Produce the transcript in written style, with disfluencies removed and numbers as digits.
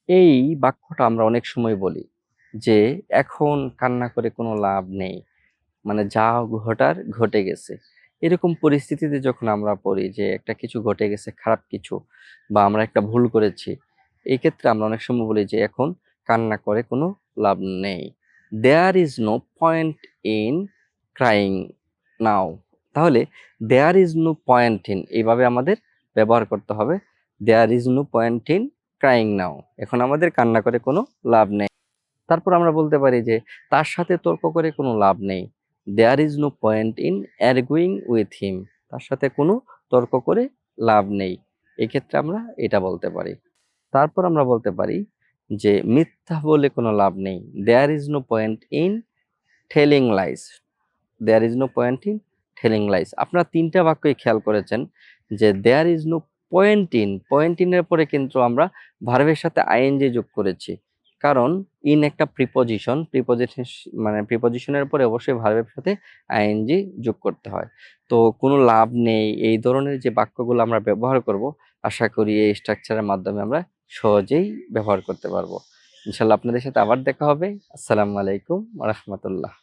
এই বাক্যটা আমরা অনেক সময় বলি যে এখন কান্না করে কোনো লাভ নেই, মানে যা ঘটার ঘটে গেছে। এরকম পরিস্থিতিতে যখন আমরা পড়ি যে একটা কিছু ঘটে গেছে, খারাপ কিছু, বা আমরা একটা ভুল করেছি, এই ক্ষেত্রে আমরা অনেক সময় বলি যে এখন কান্না করে কোনো লাভ নেই। There is no point in crying now. তাহলে there is no point in এইভাবে আমাদের ব্যবহার করতে হবে। There is no point in crying now, এখন আমাদের কান্না করে কোনো লাভ নেই। তারপর আমরা বলতে পারি যে তার সাথে তর্ক করে কোনো লাভ নেই। There is no point in arguing with him, তার সাথে কোনো তর্ক করে লাভ নেই। এক্ষেত্রে আমরা এটা বলতে পারি। তারপর আমরা বলতে পারি যে মিথ্যা বলে কোনো লাভ নেই। There is no point in telling lies. There is no point in telling lies. আপনারা তিনটা বাক্যই খেয়াল করেছেন যে দেয়ার ইজ নো পয়েন্ট ইনের পরে কিন্তু আমরা ভার্বের সাথে আইএনজি যোগ করেছি, কারণ ইন একটা প্রিপজিশন, মানে প্রিপজিশনের পরে অবশ্যই ভার্বের সাথে আইএনজি যোগ করতে হয়। তো কোনো লাভ নেই এই ধরনের যে বাক্যগুলো আমরা ব্যবহার করব, আশা করি এই স্ট্রাকচারের মাধ্যমে আমরা সহজেই ব্যবহার করতে পারবো। ইনশাল্লাহ আপনাদের সাথে আবার দেখা হবে। আসসালামু আলাইকুম ওয়া রাহমাতুল্লাহ।